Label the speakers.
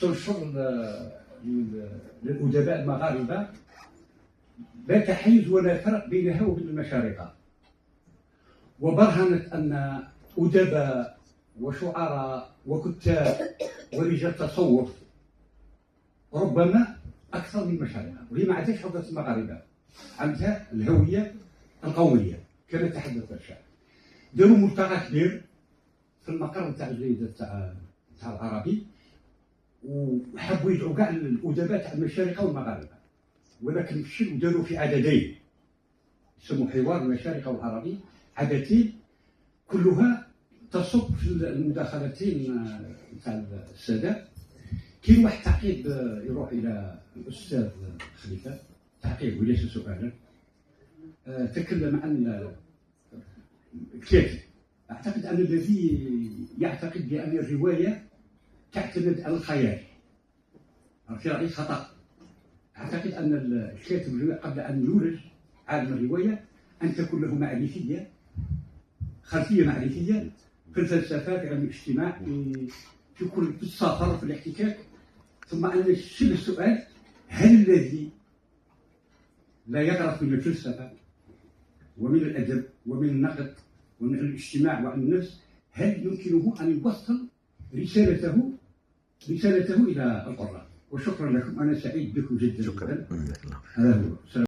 Speaker 1: تنشر للأدباء المغاربة لا تحيز ولا فرق بينها وبين المشارقة، وبرهنت أن أدباء وشعراء وكتاب ورجال تصوف ربما أكثر من المشارقة، وهي ما عندهاش حظة المغاربة، عندها الهوية القومية كما تحدث الشاعر. داروا ملتقى كبير في المقر نتاع الجريدة تاع العربي، وحبوا يدعوا كاع الأدباء تاع المشارقة والمغاربة، ولكن فشلوا وداروا في عددين يسموا حوار المشارقة والعربي، عددين كلها تصب في المداخلتين تاع السادات. كاين واحد التعقيب يروح الى الاستاذ خليفه، تعقيب وليس سؤالا. تكلم عن الكاتب. اعتقد ان الذي يعتقد بان الروايه تعتمد على الخيال في رايي خطا. اعتقد ان الكاتب قبل ان يولد عالم الروايه ان تكون له معرفيه، خلفيه معرفيه في الفلسفه، في علم الاجتماع، في كل السفر، في الاحتكاك، ثم ان يشيل السؤال: هل الذي لا يعرف من الفلسفه ومن الادب ومن النقد ومن الاجتماع وعن النفس، هل يمكنه ان يوصل رسالته الى القراء؟ وشكرا لكم، انا سعيد بكم جدا.
Speaker 2: شكرا.
Speaker 1: هذا هو.